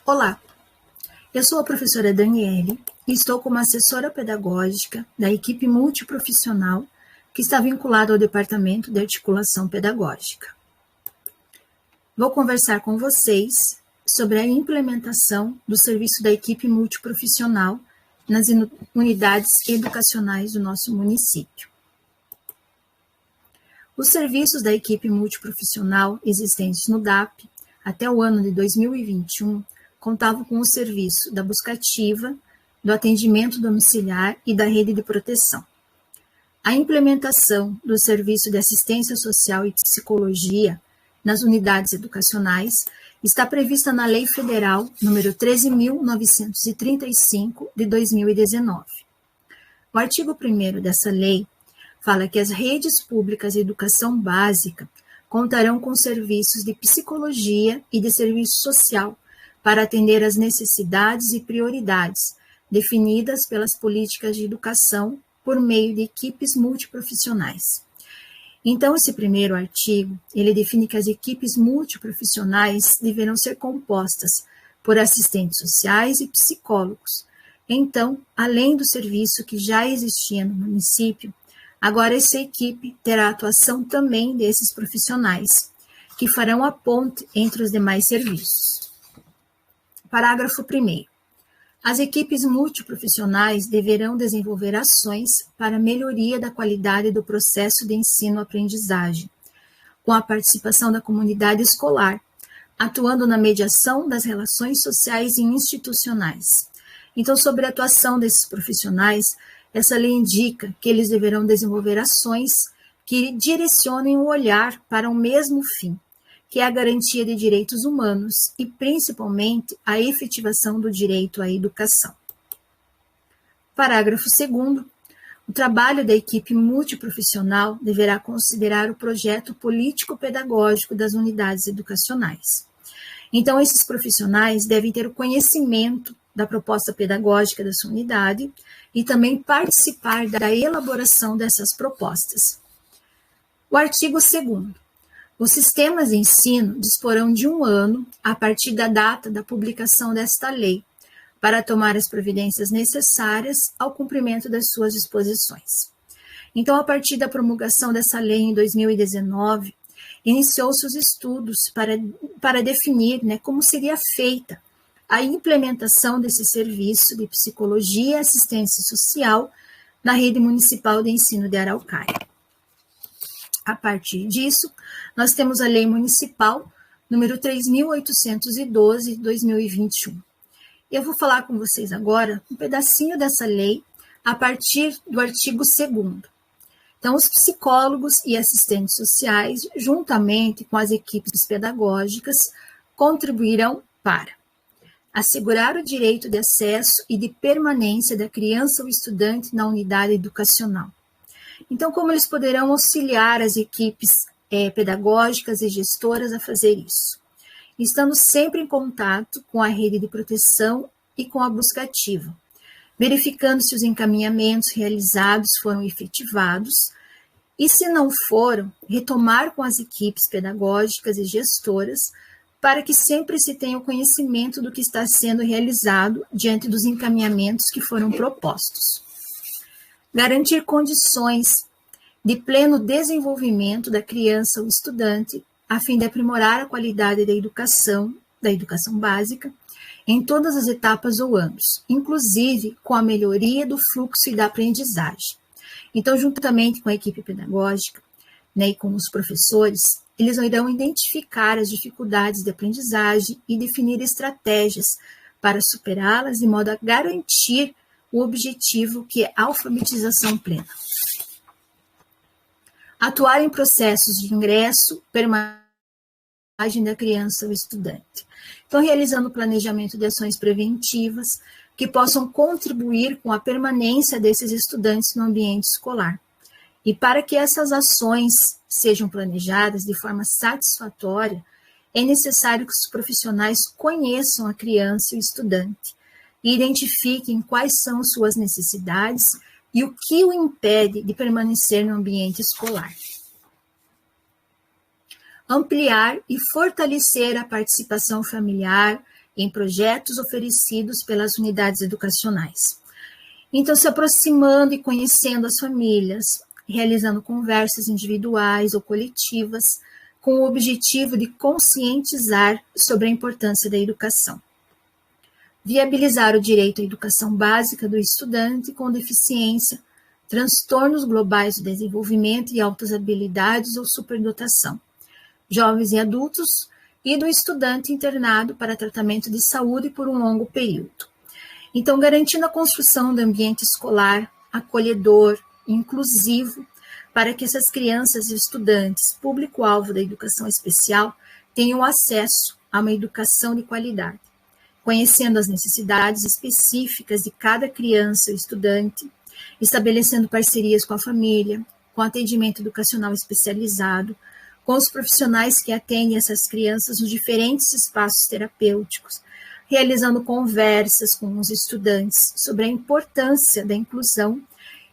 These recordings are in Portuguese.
Olá, eu sou a professora Daniele e estou como assessora pedagógica da equipe multiprofissional que está vinculada ao Departamento de Articulação Pedagógica. Vou conversar com vocês sobre a implementação do serviço da equipe multiprofissional nas unidades educacionais do nosso município. Os serviços da equipe multiprofissional existentes no DAP até o ano de 2021 contavam com o serviço da buscativa, do atendimento domiciliar e da rede de proteção. A implementação do serviço de assistência social e psicologia nas unidades educacionais está prevista na Lei Federal nº 13.935, de 2019. O artigo 1º dessa lei fala que as redes públicas de educação básica contarão com serviços de psicologia e de serviço social para atender às necessidades e prioridades definidas pelas políticas de educação por meio de equipes multiprofissionais. Então, esse primeiro artigo, ele define que as equipes multiprofissionais deverão ser compostas por assistentes sociais e psicólogos. Então, além do serviço que já existia no município, agora essa equipe terá a atuação também desses profissionais, que farão a ponte entre os demais serviços. Parágrafo 1º. As equipes multiprofissionais deverão desenvolver ações para melhoria da qualidade do processo de ensino-aprendizagem, com a participação da comunidade escolar, atuando na mediação das relações sociais e institucionais. Então, sobre a atuação desses profissionais, essa lei indica que eles deverão desenvolver ações que direcionem o olhar para o mesmo fim, que é a garantia de direitos humanos e, principalmente, a efetivação do direito à educação. Parágrafo 2º. O trabalho da equipe multiprofissional deverá considerar o projeto político-pedagógico das unidades educacionais. Então, esses profissionais devem ter o conhecimento da proposta pedagógica da sua unidade e também participar da elaboração dessas propostas. O artigo 2º. Os sistemas de ensino disporão de 1 ano a partir da data da publicação desta lei, para tomar as providências necessárias ao cumprimento das suas disposições. Então, a partir da promulgação dessa lei em 2019, iniciou-se os estudos para definir como seria feita a implementação desse serviço de psicologia e assistência social na rede municipal de ensino de Araucária. A partir disso, nós temos a Lei Municipal número 3.812, de 2021. Eu vou falar com vocês agora um pedacinho dessa lei a partir do artigo 2º. Então, os psicólogos e assistentes sociais, juntamente com as equipes pedagógicas, contribuirão para assegurar o direito de acesso e de permanência da criança ou estudante na unidade educacional. Então, como eles poderão auxiliar as equipes pedagógicas e gestoras a fazer isso? Estando sempre em contato com a rede de proteção e com a buscativa, verificando se os encaminhamentos realizados foram efetivados e, se não foram, retomar com as equipes pedagógicas e gestoras para que sempre se tenha o conhecimento do que está sendo realizado diante dos encaminhamentos que foram propostos. Garantir condições de pleno desenvolvimento da criança ou estudante, a fim de aprimorar a qualidade da educação básica, em todas as etapas ou anos, inclusive com a melhoria do fluxo e da aprendizagem. Então, juntamente com a equipe pedagógica, e com os professores, eles irão identificar as dificuldades de aprendizagem e definir estratégias para superá-las de modo a garantir o objetivo, que é a alfabetização plena. Atuar em processos de ingresso, permanência da criança ou estudante. Então, realizando o planejamento de ações preventivas que possam contribuir com a permanência desses estudantes no ambiente escolar. E para que essas ações sejam planejadas de forma satisfatória, é necessário que os profissionais conheçam a criança e o estudante e identifiquem quais são suas necessidades e o que o impede de permanecer no ambiente escolar. Ampliar e fortalecer a participação familiar em projetos oferecidos pelas unidades educacionais. Então, se aproximando e conhecendo as famílias, realizando conversas individuais ou coletivas, com o objetivo de conscientizar sobre a importância da educação. Viabilizar o direito à educação básica do estudante com deficiência, transtornos globais do desenvolvimento e altas habilidades ou superdotação, jovens e adultos, e do estudante internado para tratamento de saúde por um longo período. Então, garantindo a construção do ambiente escolar acolhedor, inclusivo, para que essas crianças e estudantes, público-alvo da educação especial, tenham acesso a uma educação de qualidade, conhecendo as necessidades específicas de cada criança e estudante, estabelecendo parcerias com a família, com atendimento educacional especializado, com os profissionais que atendem essas crianças nos diferentes espaços terapêuticos, realizando conversas com os estudantes sobre a importância da inclusão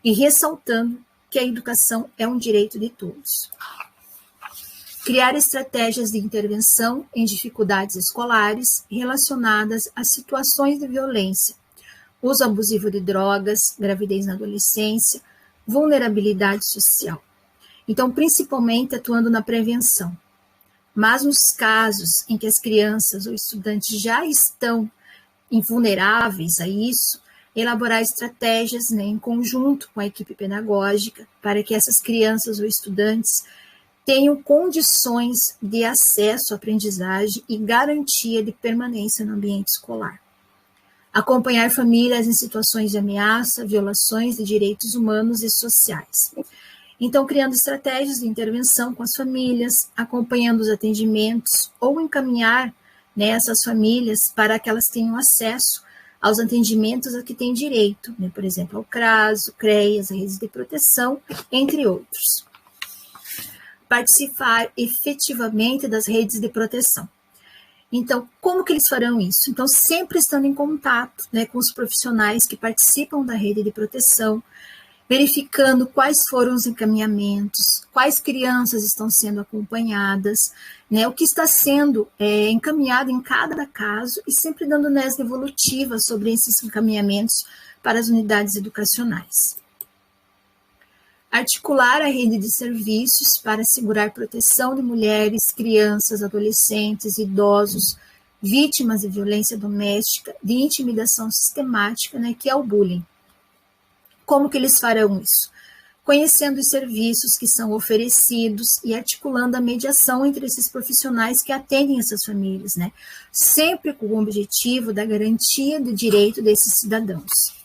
e ressaltando que a educação é um direito de todos. Criar estratégias de intervenção em dificuldades escolares relacionadas a situações de violência, uso abusivo de drogas, gravidez na adolescência, vulnerabilidade social. Então, principalmente atuando na prevenção. Mas nos casos em que as crianças ou estudantes já estão invulneráveis a isso, elaborar estratégias, em conjunto com a equipe pedagógica para que essas crianças ou estudantes tenham condições de acesso à aprendizagem e garantia de permanência no ambiente escolar. Acompanhar famílias em situações de ameaça, violações de direitos humanos e sociais. Então, criando estratégias de intervenção com as famílias, acompanhando os atendimentos ou encaminhar essas famílias para que elas tenham acesso aos atendimentos a que têm direito, por exemplo, ao CRAS, o CREAS, a redes de proteção, entre outros. Participar efetivamente das redes de proteção. Então, como que eles farão isso? Então, sempre estando em contato com os profissionais que participam da rede de proteção, verificando quais foram os encaminhamentos, quais crianças estão sendo acompanhadas, o que está sendo encaminhado em cada caso e sempre dando devolutiva sobre esses encaminhamentos para as unidades educacionais. Articular a rede de serviços para assegurar proteção de mulheres, crianças, adolescentes, idosos, vítimas de violência doméstica, de intimidação sistemática, que é o bullying. Como que eles farão isso? Conhecendo os serviços que são oferecidos e articulando a mediação entre esses profissionais que atendem essas famílias, sempre com o objetivo da garantia do direito desses cidadãos.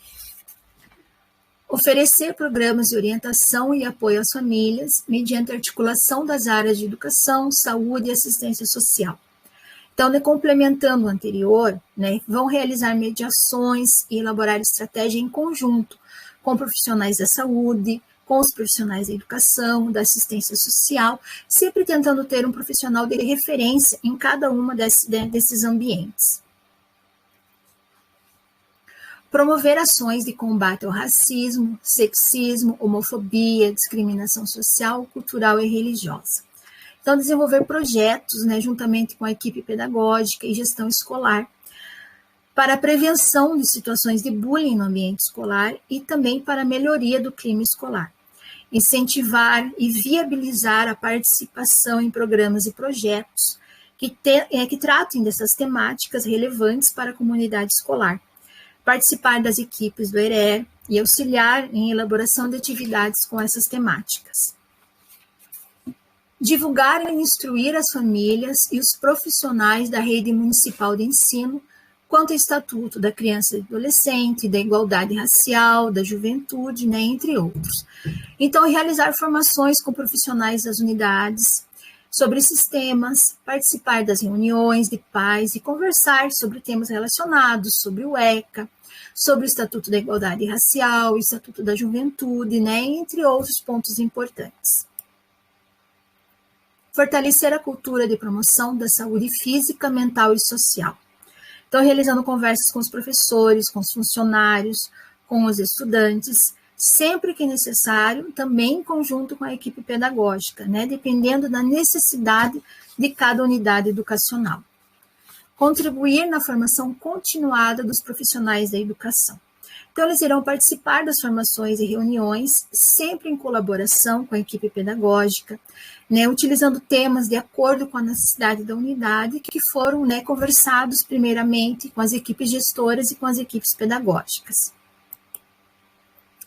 Oferecer programas de orientação e apoio às famílias mediante a articulação das áreas de educação, saúde e assistência social. Então, complementando o anterior, vão realizar mediações e elaborar estratégia em conjunto com profissionais da saúde, com os profissionais da educação, da assistência social, sempre tentando ter um profissional de referência em cada uma desses ambientes. Promover ações de combate ao racismo, sexismo, homofobia, discriminação social, cultural e religiosa. Então, desenvolver projetos, juntamente com a equipe pedagógica e gestão escolar, para a prevenção de situações de bullying no ambiente escolar e também para a melhoria do clima escolar. Incentivar e viabilizar a participação em programas e projetos que tratem dessas temáticas relevantes para a comunidade escolar. Participar das equipes do ERER e auxiliar em elaboração de atividades com essas temáticas. Divulgar e instruir as famílias e os profissionais da rede municipal de ensino quanto ao Estatuto da Criança e do Adolescente, da igualdade racial, da juventude, entre outros. Então, realizar formações com profissionais das unidades sobre esses temas, participar das reuniões de pais e conversar sobre temas relacionados, sobre o ECA, sobre o Estatuto da Igualdade Racial, o Estatuto da Juventude, entre outros pontos importantes. Fortalecer a cultura de promoção da saúde física, mental e social. Então, realizando conversas com os professores, com os funcionários, com os estudantes, sempre que necessário, também em conjunto com a equipe pedagógica, dependendo da necessidade de cada unidade educacional. contribuir na formação continuada dos profissionais da educação. Então, eles irão participar das formações e reuniões, sempre em colaboração com a equipe pedagógica, né, utilizando temas de acordo com a necessidade da unidade, que foram, né, conversados primeiramente com as equipes gestoras e com as equipes pedagógicas.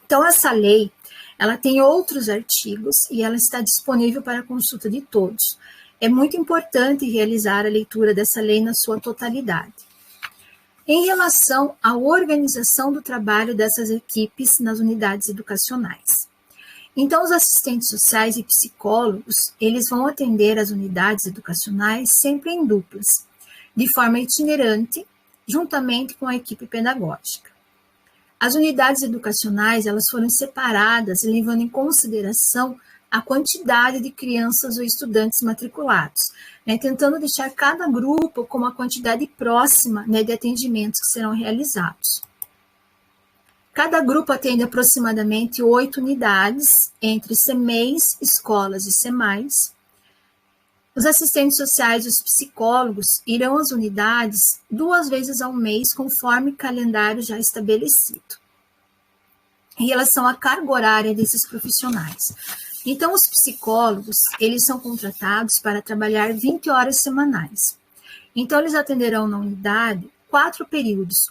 Então, essa lei, ela tem outros artigos e ela está disponível para consulta de todos. É muito importante realizar a leitura dessa lei na sua totalidade. Em relação à organização do trabalho dessas equipes nas unidades educacionais. Então, os assistentes sociais e psicólogos, eles vão atender as unidades educacionais sempre em duplas, de forma itinerante, juntamente com a equipe pedagógica. As unidades educacionais, elas foram separadas, levando em consideração a quantidade de crianças ou estudantes matriculados, né, tentando deixar cada grupo com uma quantidade próxima, né, de atendimentos que serão realizados. Cada grupo atende aproximadamente 8 unidades, entre CMEIs, escolas e SEMAIs. Os assistentes sociais e os psicólogos irão às unidades 2 vezes ao mês, conforme calendário já estabelecido. Em relação à carga horária desses profissionais. Então, os psicólogos, eles são contratados para trabalhar 20 horas semanais. Então, eles atenderão na unidade 4 períodos,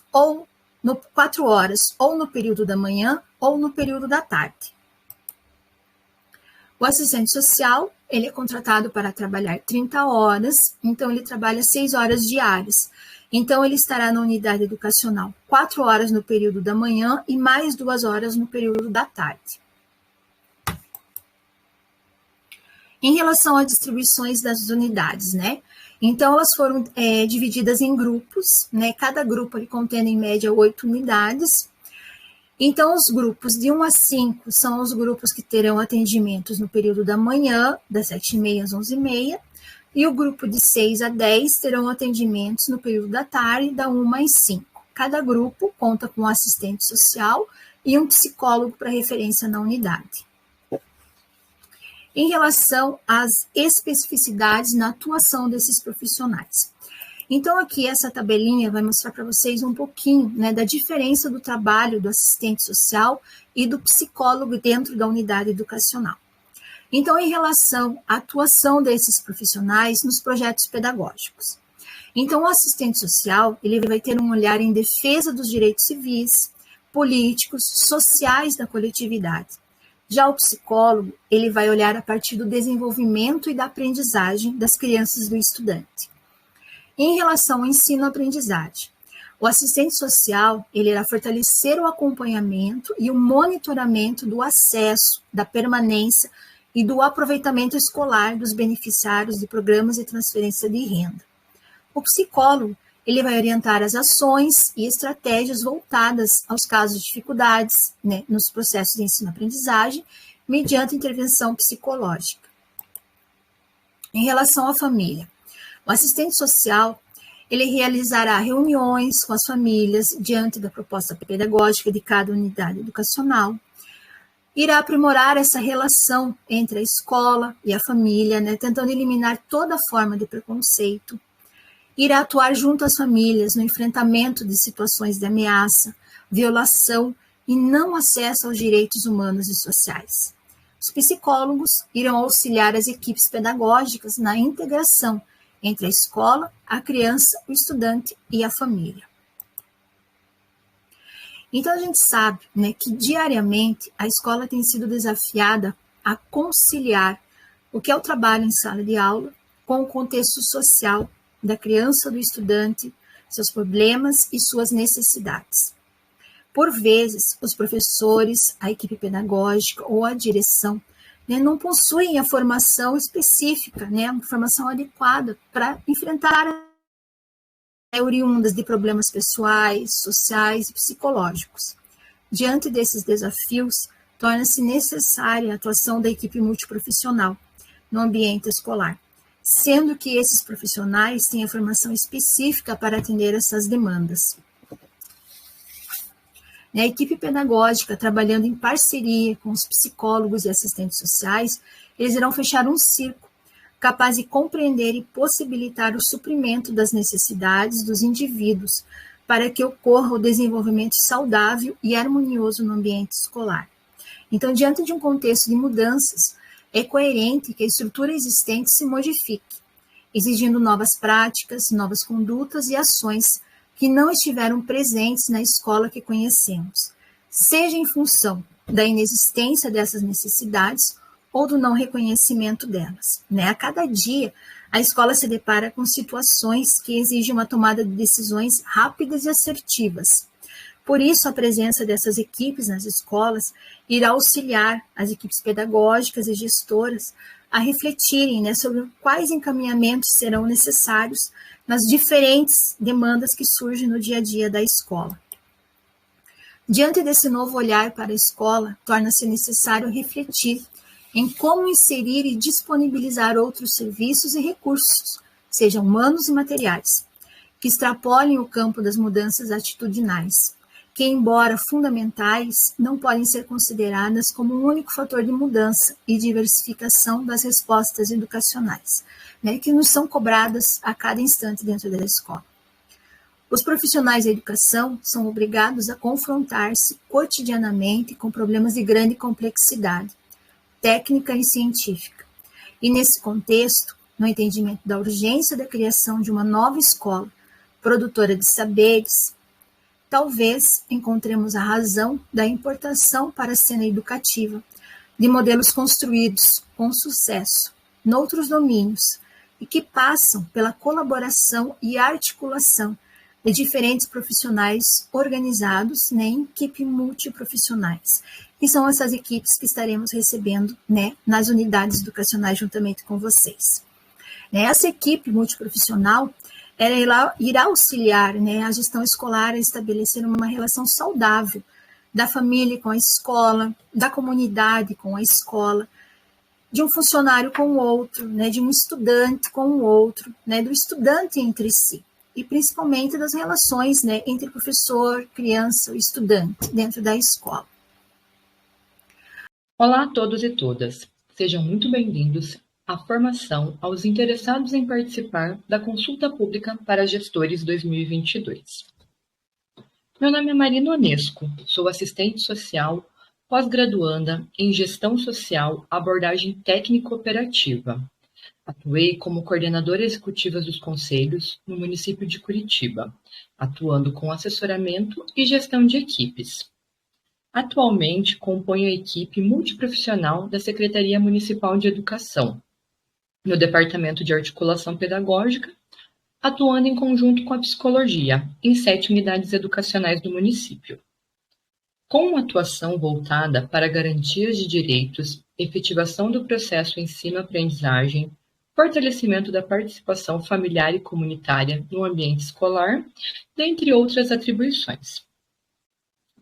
4 horas, ou no período da manhã, ou no período da tarde. O assistente social, ele é contratado para trabalhar 30 horas, então ele trabalha 6 horas diárias. Então, ele estará na unidade educacional 4 horas no período da manhã e mais 2 horas no período da tarde. Em relação às distribuições das unidades, né? Então, elas foram divididas em grupos, né? Cada grupo ali contém, em média, 8 unidades. Então, os grupos de 1 a 5 são os grupos que terão atendimentos no período da manhã, das 7h30 às 11h30, e o grupo de 6 a 10 terão atendimentos no período da tarde, da 1 às 5. Cada grupo conta com um assistente social e um psicólogo para referência na unidade. Em relação às especificidades na atuação desses profissionais. Então, aqui essa tabelinha vai mostrar para vocês um pouquinho, né, da diferença do trabalho do assistente social e do psicólogo dentro da unidade educacional. Então, em relação à atuação desses profissionais nos projetos pedagógicos. Então, o assistente social, ele vai ter um olhar em defesa dos direitos civis, políticos, sociais da coletividade. Já o psicólogo, ele vai olhar a partir do desenvolvimento e da aprendizagem das crianças e do estudante. Em relação ao ensino-aprendizagem, o assistente social, ele irá fortalecer o acompanhamento e o monitoramento do acesso, da permanência e do aproveitamento escolar dos beneficiários de programas de transferência de renda. O psicólogo, ele vai orientar as ações e estratégias voltadas aos casos de dificuldades, né, nos processos de ensino-aprendizagem, mediante intervenção psicológica. Em relação à família, o assistente social, ele realizará reuniões com as famílias diante da proposta pedagógica de cada unidade educacional, irá aprimorar essa relação entre a escola e a família, né, tentando eliminar toda forma de preconceito, irá atuar junto às famílias no enfrentamento de situações de ameaça, violação e não acesso aos direitos humanos e sociais. Os psicólogos irão auxiliar as equipes pedagógicas na integração entre a escola, a criança, o estudante e a família. Então, a gente sabe, né, que diariamente a escola tem sido desafiada a conciliar o que é o trabalho em sala de aula com o contexto social da criança, do estudante, seus problemas e suas necessidades. Por vezes, os professores, a equipe pedagógica ou a direção, né, não possuem a formação específica, né, a formação adequada para enfrentar oriundas de problemas pessoais, sociais e psicológicos. Diante desses desafios, torna-se necessária a atuação da equipe multiprofissional no ambiente escolar, sendo que esses profissionais têm a formação específica para atender essas demandas. A equipe pedagógica, trabalhando em parceria com os psicólogos e assistentes sociais, eles irão fechar um círculo capaz de compreender e possibilitar o suprimento das necessidades dos indivíduos para que ocorra o desenvolvimento saudável e harmonioso no ambiente escolar. Então, diante de um contexto de mudanças, é coerente que a estrutura existente se modifique, exigindo novas práticas, novas condutas e ações que não estiveram presentes na escola que conhecemos, seja em função da inexistência dessas necessidades ou do não reconhecimento delas. A cada dia, a escola se depara com situações que exigem uma tomada de decisões rápidas e assertivas. Por isso, a presença dessas equipes nas escolas irá auxiliar as equipes pedagógicas e gestoras a refletirem sobre quais encaminhamentos serão necessários nas diferentes demandas que surgem no dia a dia da escola. Diante desse novo olhar para a escola, torna-se necessário refletir em como inserir e disponibilizar outros serviços e recursos, sejam humanos e materiais, que extrapolem o campo das mudanças atitudinais, que, embora fundamentais, não podem ser consideradas como um único fator de mudança e diversificação das respostas educacionais, que nos são cobradas a cada instante dentro da escola. Os profissionais da educação são obrigados a confrontar-se cotidianamente com problemas de grande complexidade, técnica e científica. E nesse contexto, no entendimento da urgência da criação de uma nova escola, produtora de saberes, talvez encontremos a razão da importação para a cena educativa de modelos construídos com sucesso noutros domínios e que passam pela colaboração e articulação de diferentes profissionais organizados em equipes multiprofissionais. E são essas equipes que estaremos recebendo nas unidades educacionais juntamente com vocês. Essa equipe multiprofissional ela irá auxiliar a gestão escolar a estabelecer uma relação saudável da família com a escola, da comunidade com a escola, de um funcionário com o outro, de um estudante com o outro, do estudante entre si, e principalmente das relações entre professor, criança e estudante dentro da escola. Olá a todos e todas, sejam muito bem-vindos à formação aos interessados em participar da Consulta Pública para Gestores 2022. Meu nome é Marina Onesco, sou assistente social, pós-graduanda em Gestão Social, abordagem técnico-operativa. Atuei como coordenadora executiva dos conselhos no município de Curitiba, atuando com assessoramento e gestão de equipes. Atualmente, componho a equipe multiprofissional da Secretaria Municipal de Educação, no Departamento de Articulação Pedagógica, atuando em conjunto com a psicologia, em 7 unidades educacionais do município. Com uma atuação voltada para garantias de direitos, efetivação do processo ensino-aprendizagem, fortalecimento da participação familiar e comunitária no ambiente escolar, dentre outras atribuições.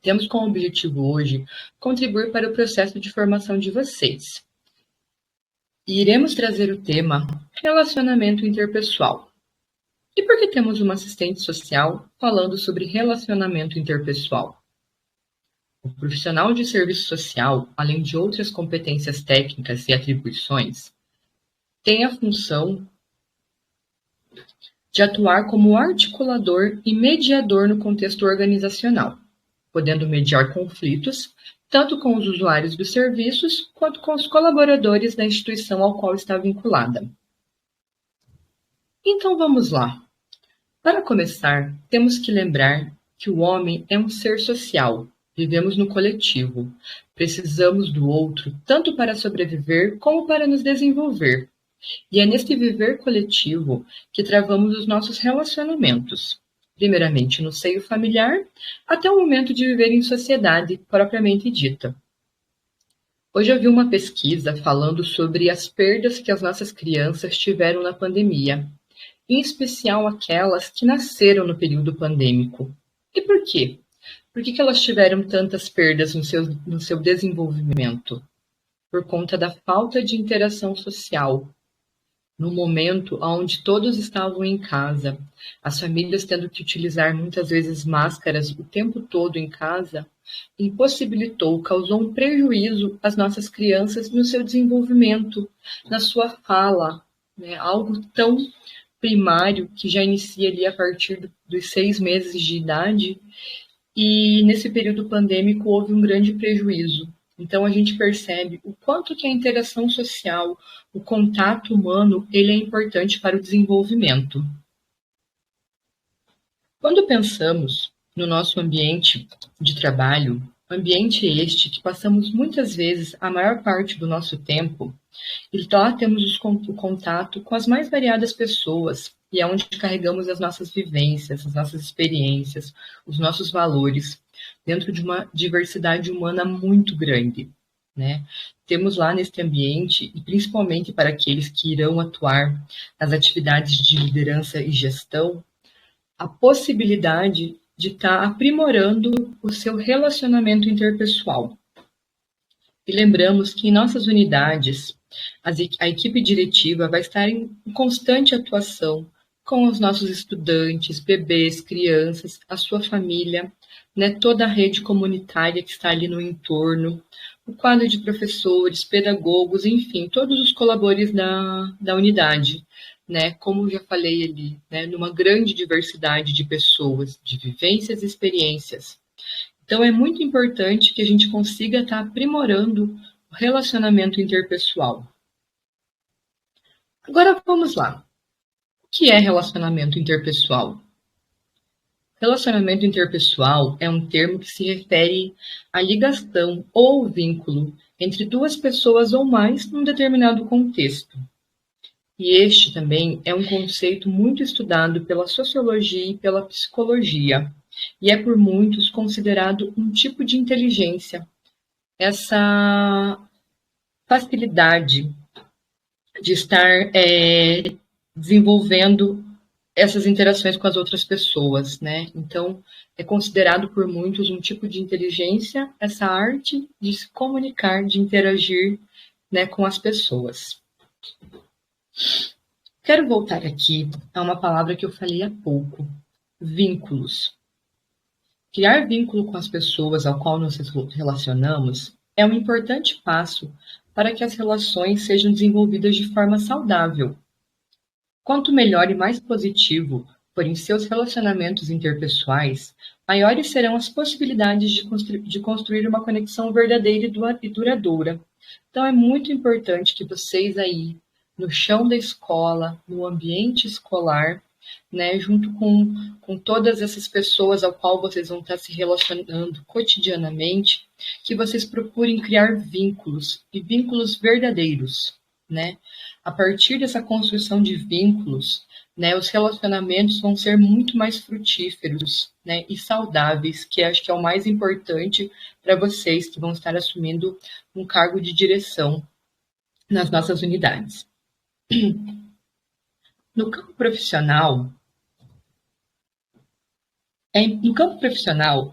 Temos como objetivo hoje contribuir para o processo de formação de vocês. E iremos trazer o tema relacionamento interpessoal. E por que temos uma assistente social falando sobre relacionamento interpessoal? O profissional de serviço social, além de outras competências técnicas e atribuições, tem a função de atuar como articulador e mediador no contexto organizacional, podendo mediar conflitos, tanto com os usuários dos serviços, quanto com os colaboradores da instituição ao qual está vinculada. Então vamos lá. Para começar, temos que lembrar que o homem é um ser social, vivemos no coletivo, precisamos do outro tanto para sobreviver como para nos desenvolver. E é neste viver coletivo que travamos os nossos relacionamentos, primeiramente no seio familiar, até o momento de viver em sociedade propriamente dita. Hoje eu vi uma pesquisa falando sobre as perdas que as nossas crianças tiveram na pandemia, em especial aquelas que nasceram no período pandêmico. E por quê? Por que elas tiveram tantas perdas no seu desenvolvimento? Por conta da falta de interação social. No momento onde todos estavam em casa, as famílias tendo que utilizar muitas vezes máscaras o tempo todo em casa, causou um prejuízo às nossas crianças no seu desenvolvimento, na sua fala, né? Algo tão primário que já inicia ali a partir dos 6 meses de idade, e nesse período pandêmico houve um grande prejuízo. Então a gente percebe o quanto que a interação social, o contato humano, ele é importante para o desenvolvimento. Quando pensamos no nosso ambiente de trabalho, ambiente este que passamos muitas vezes a maior parte do nosso tempo, e lá temos o contato com as mais variadas pessoas, e é onde carregamos as nossas vivências, as nossas experiências, os nossos valores, dentro de uma diversidade humana muito grande, né? Temos lá neste ambiente, e principalmente para aqueles que irão atuar nas atividades de liderança e gestão, a possibilidade de estar aprimorando o seu relacionamento interpessoal. E lembramos que em nossas unidades, a equipe diretiva vai estar em constante atuação com os nossos estudantes, bebês, crianças, a sua família, né, toda a rede comunitária que está ali no entorno, o quadro de professores, pedagogos, enfim, todos os colaboradores da unidade, né, como já falei ali, né, numa grande diversidade de pessoas, de vivências e experiências. Então, é muito importante que a gente consiga estar aprimorando o relacionamento interpessoal. Agora, vamos lá. O que é relacionamento interpessoal? Relacionamento interpessoal é um termo que se refere à ligação ou vínculo entre duas pessoas ou mais num determinado contexto. E este também é um conceito muito estudado pela sociologia e pela psicologia, e é por muitos considerado um tipo de inteligência. Essa facilidade de estar desenvolvendo essas interações com as outras pessoas, né? Então, é considerado por muitos um tipo de inteligência, essa arte de se comunicar, de interagir, né, com as pessoas. Quero voltar aqui a uma palavra que eu falei há pouco: vínculos. Criar vínculo com as pessoas ao qual nos relacionamos é um importante passo para que as relações sejam desenvolvidas de forma saudável. Quanto melhor e mais positivo forem seus relacionamentos interpessoais, maiores serão as possibilidades de construir uma conexão verdadeira e duradoura. Então é muito importante que vocês aí, no chão da escola, no ambiente escolar, né, junto com todas essas pessoas ao qual vocês vão estar se relacionando cotidianamente, que vocês procurem criar vínculos, e vínculos verdadeiros, né? A partir dessa construção de vínculos, né, os relacionamentos vão ser muito mais frutíferos, né, e saudáveis, que acho que é o mais importante para vocês que vão estar assumindo um cargo de direção nas nossas unidades. No campo profissional, é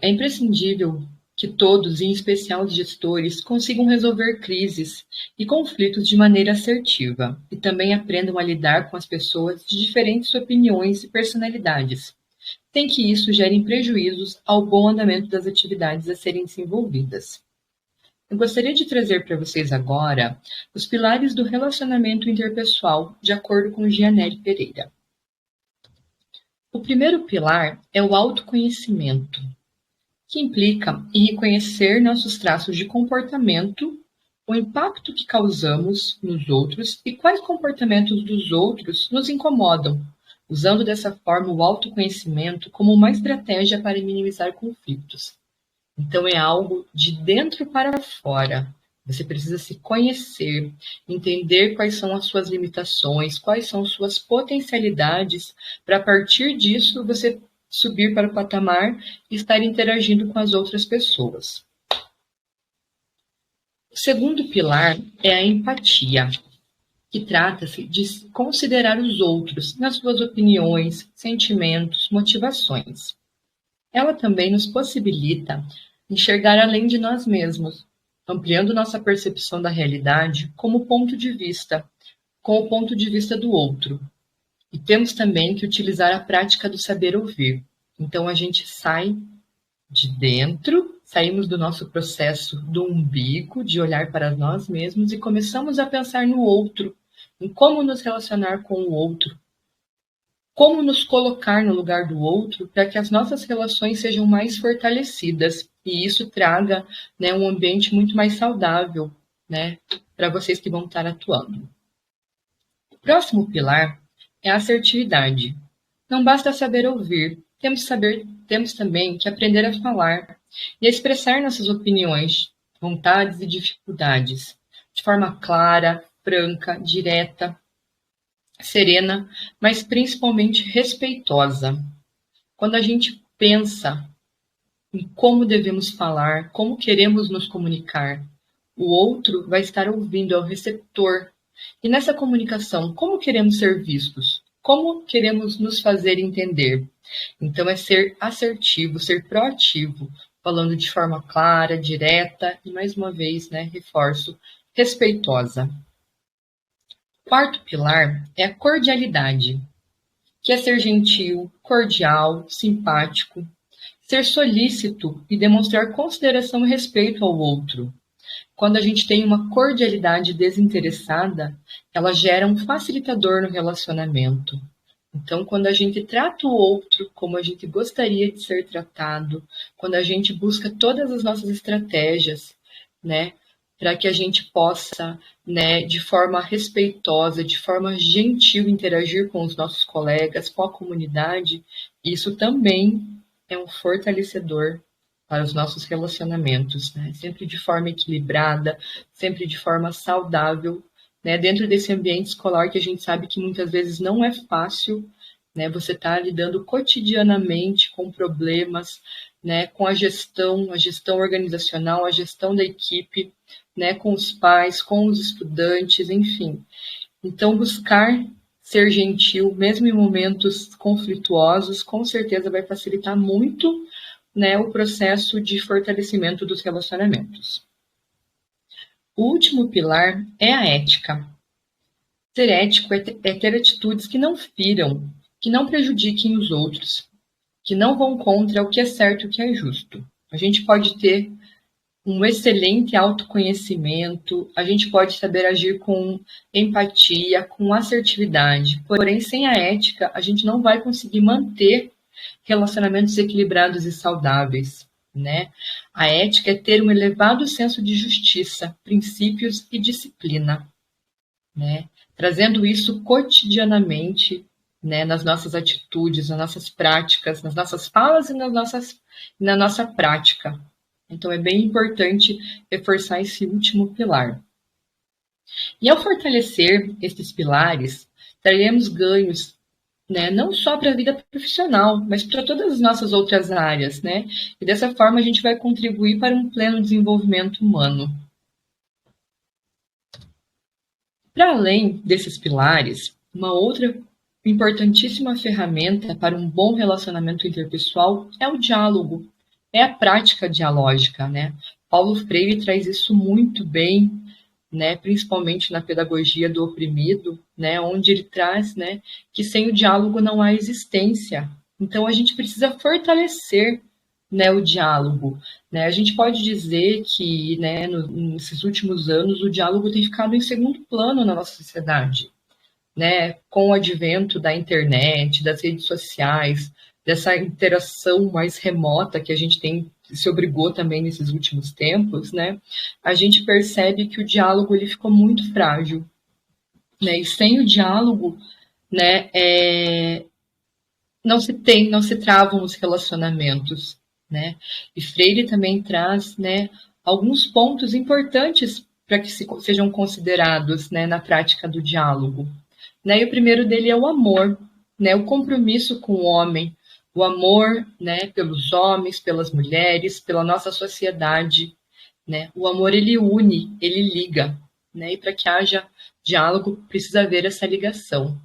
imprescindível que todos, em especial os gestores, consigam resolver crises e conflitos de maneira assertiva e também aprendam a lidar com as pessoas de diferentes opiniões e personalidades, sem que isso gere prejuízos ao bom andamento das atividades a serem desenvolvidas. Eu gostaria de trazer para vocês agora os pilares do relacionamento interpessoal, de acordo com Gianelli Pereira. O primeiro pilar é o autoconhecimento, que implica em reconhecer nossos traços de comportamento, o impacto que causamos nos outros e quais comportamentos dos outros nos incomodam, usando dessa forma o autoconhecimento como uma estratégia para minimizar conflitos. Então é algo de dentro para fora. Você precisa se conhecer, entender quais são as suas limitações, quais são suas potencialidades, para a partir disso você subir para o patamar e estar interagindo com as outras pessoas. O segundo pilar é a empatia, que trata-se de considerar os outros nas suas opiniões, sentimentos, motivações. Ela também nos possibilita enxergar além de nós mesmos, ampliando nossa percepção da realidade como ponto de vista, com o ponto de vista do outro. E temos também que utilizar a prática do saber ouvir. Então a gente sai de dentro, saímos do nosso processo do umbigo, de olhar para nós mesmos e começamos a pensar no outro, em como nos relacionar com o outro, como nos colocar no lugar do outro para que as nossas relações sejam mais fortalecidas e isso traga, né, um ambiente muito mais saudável, né, para vocês que vão estar atuando. O próximo pilar é a assertividade. Não basta saber ouvir, temos também que aprender a falar e a expressar nossas opiniões, vontades e dificuldades de forma clara, franca, direta, serena, mas principalmente respeitosa. Quando a gente pensa em como devemos falar, como queremos nos comunicar, o outro vai estar ouvindo, é o receptor. E nessa comunicação, como queremos ser vistos? Como queremos nos fazer entender? Então, é ser assertivo, ser proativo, falando de forma clara, direta e, mais uma vez, né, reforço, respeitosa. Quarto pilar é a cordialidade, que é ser gentil, cordial, simpático, ser solícito e demonstrar consideração e respeito ao outro. Quando a gente tem uma cordialidade desinteressada, ela gera um facilitador no relacionamento. Então, quando a gente trata o outro como a gente gostaria de ser tratado, quando a gente busca todas as nossas estratégias, né, para que a gente possa, né, de forma respeitosa, de forma gentil, interagir com os nossos colegas, com a comunidade, isso também é um fortalecedor para os nossos relacionamentos, né? Sempre de forma equilibrada, sempre de forma saudável, né? Dentro desse ambiente escolar que a gente sabe que muitas vezes não é fácil, né? Você está lidando cotidianamente com problemas, né? Com a gestão organizacional, a gestão da equipe, né? Com os pais, com os estudantes, enfim. Então, buscar ser gentil, mesmo em momentos conflituosos, com certeza vai facilitar muito, né, o processo de fortalecimento dos relacionamentos. O último pilar é a ética. Ser ético é ter atitudes que não firam, que não prejudiquem os outros, que não vão contra o que é certo e o que é justo. A gente pode ter um excelente autoconhecimento, a gente pode saber agir com empatia, com assertividade, porém, sem a ética, a gente não vai conseguir manter relacionamentos equilibrados e saudáveis, né? A ética é ter um elevado senso de justiça, princípios e disciplina, né? Trazendo isso cotidianamente, né, nas nossas atitudes, nas nossas práticas, nas nossas falas e na nossa prática. Então, é bem importante reforçar esse último pilar. E ao fortalecer esses pilares, traremos ganhos, né, não só para a vida profissional, mas para todas as nossas outras áreas, né? E dessa forma a gente vai contribuir para um pleno desenvolvimento humano. Para além desses pilares, uma outra importantíssima ferramenta para um bom relacionamento interpessoal é o diálogo, é a prática dialógica, né? Paulo Freire traz isso muito bem, né, principalmente na pedagogia do oprimido, né, onde ele traz, né, que sem o diálogo não há existência. Então a gente precisa fortalecer, né, o diálogo, né? A gente pode dizer que, né, nesses últimos anos o diálogo tem ficado em segundo plano na nossa sociedade, né, com o advento da internet, das redes sociais, dessa interação mais remota que a gente tem se obrigou também nesses últimos tempos, né, a gente percebe que o diálogo ele ficou muito frágil, né, e sem o diálogo, né, não se travam os relacionamentos, né, e Freire também traz, né, alguns pontos importantes para que sejam considerados, né, na prática do diálogo, né, e o primeiro dele é o amor, né, o compromisso com o homem, o amor, né, pelos homens, pelas mulheres, pela nossa sociedade, né? O amor ele une, ele liga, né? E para que haja diálogo precisa haver essa ligação.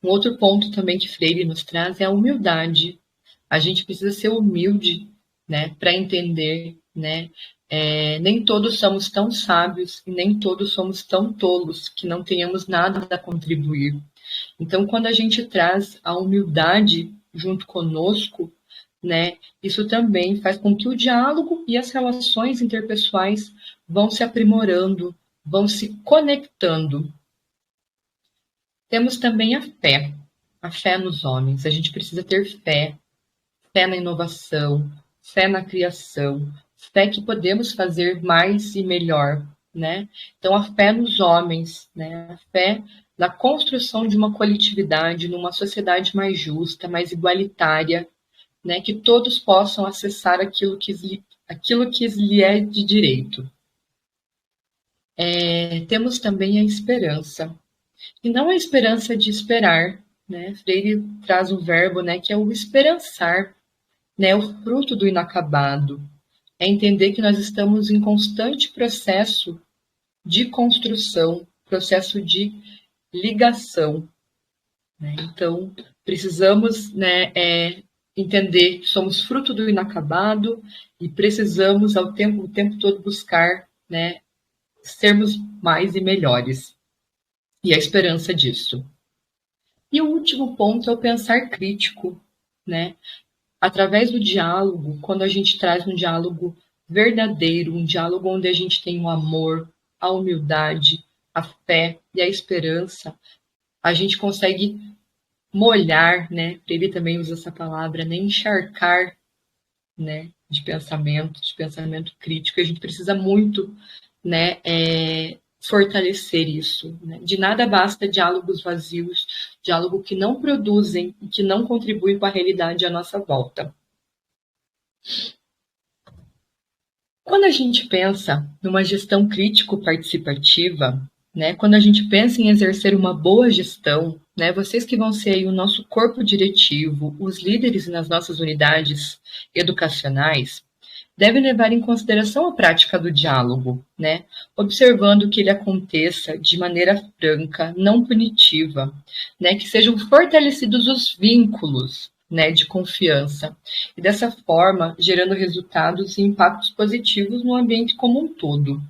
Um outro ponto também que Freire nos traz é a humildade. A gente precisa ser humilde, né, para entender, né? Nem todos somos tão sábios e nem todos somos tão tolos que não tenhamos nada a contribuir. Então, quando a gente traz a humildade junto conosco, né, isso também faz com que o diálogo e as relações interpessoais vão se aprimorando, vão se conectando. Temos também a fé nos homens. A gente precisa ter fé, fé na inovação, fé na criação, fé que podemos fazer mais e melhor, né? Então, a fé nos homens, né? A fé na construção de uma coletividade, numa sociedade mais justa, mais igualitária, né? Que todos possam acessar aquilo que lhe é de direito. Temos também a esperança, e não a esperança de esperar, né? Freire traz um verbo, né, que é o esperançar, né, o fruto do inacabado. É entender que nós estamos em constante processo de construção, processo de ligação, né? Então, precisamos, né, entender que somos fruto do inacabado e precisamos, o tempo todo, buscar, né, sermos mais e melhores. E a esperança disso. E o último ponto é o pensar crítico, né? Através do diálogo, quando a gente traz um diálogo verdadeiro, um diálogo onde a gente tem o amor, a humildade, a fé e a esperança, a gente consegue molhar, né? Ele também usa essa palavra, né? Encharcar, né? De pensamento crítico. A gente precisa muito, né? Fortalecer isso, né? De nada basta diálogos vazios, diálogo que não produzem e que não contribuem com a realidade à nossa volta. Quando a gente pensa numa gestão crítico-participativa, né, quando a gente pensa em exercer uma boa gestão, né, vocês que vão ser aí o nosso corpo diretivo, os líderes nas nossas unidades educacionais, devem levar em consideração a prática do diálogo, né, observando que ele aconteça de maneira franca, não punitiva, né, que sejam fortalecidos os vínculos, né, de confiança, e dessa forma gerando resultados e impactos positivos no ambiente como um todo.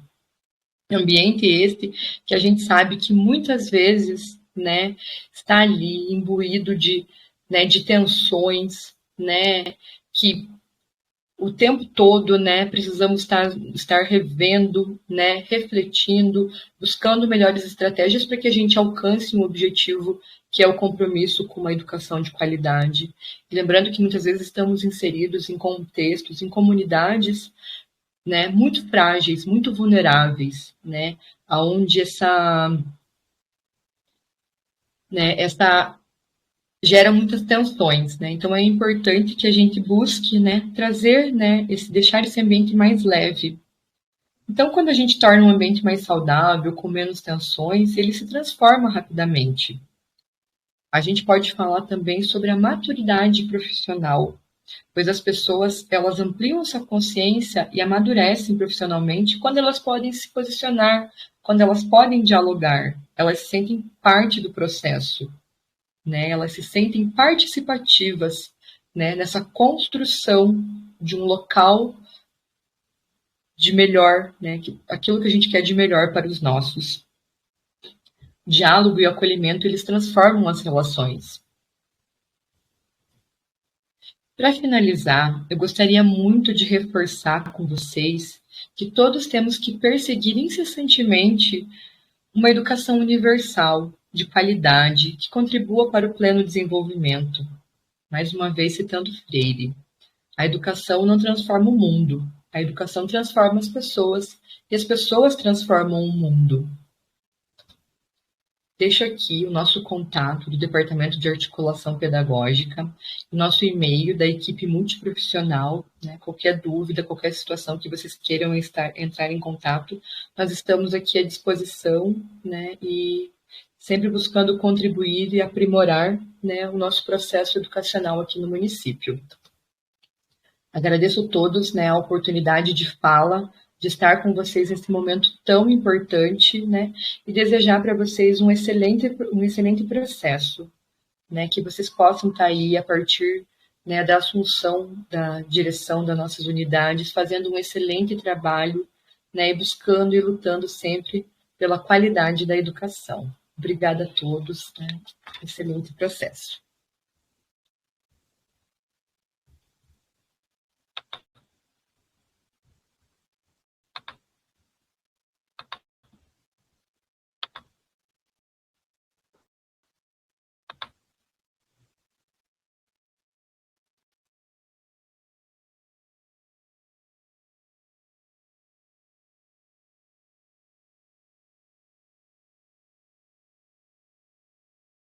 Ambiente este que a gente sabe que muitas vezes, né, está ali imbuído de tensões, né, que o tempo todo, né, precisamos estar revendo, né, refletindo, buscando melhores estratégias para que a gente alcance um objetivo que é o compromisso com uma educação de qualidade. E lembrando que muitas vezes estamos inseridos em contextos, em comunidades, né, muito frágeis, muito vulneráveis, né, onde essa gera muitas tensões, né? Então é importante que a gente busque, né, trazer, né, deixar esse ambiente mais leve. Então, quando a gente torna um ambiente mais saudável, com menos tensões, ele se transforma rapidamente. A gente pode falar também sobre a maturidade profissional, pois as pessoas, elas ampliam sua consciência e amadurecem profissionalmente quando elas podem se posicionar, quando elas podem dialogar, elas se sentem parte do processo, né? Elas se sentem participativas, né, nessa construção de um local de melhor, né, aquilo que a gente quer de melhor para os nossos. Diálogo e acolhimento, eles transformam as relações. Para finalizar, eu gostaria muito de reforçar com vocês que todos temos que perseguir incessantemente uma educação universal, de qualidade, que contribua para o pleno desenvolvimento. Mais uma vez citando Freire, a educação não transforma o mundo, a educação transforma as pessoas e as pessoas transformam o mundo. Deixo aqui o nosso contato do Departamento de Articulação Pedagógica, o nosso e-mail da equipe multiprofissional, né? Qualquer dúvida, qualquer situação que vocês queiram entrar em contato, nós estamos aqui à disposição, né? E sempre buscando contribuir e aprimorar, né, o nosso processo educacional aqui no município. Agradeço a todos, né, a oportunidade de fala, de estar com vocês nesse momento tão importante, né, e desejar para vocês um excelente processo, né, que vocês possam estar aí a partir, né, da assunção da direção das nossas unidades, fazendo um excelente trabalho, né, e buscando e lutando sempre pela qualidade da educação. Obrigada a todos, né? Excelente processo.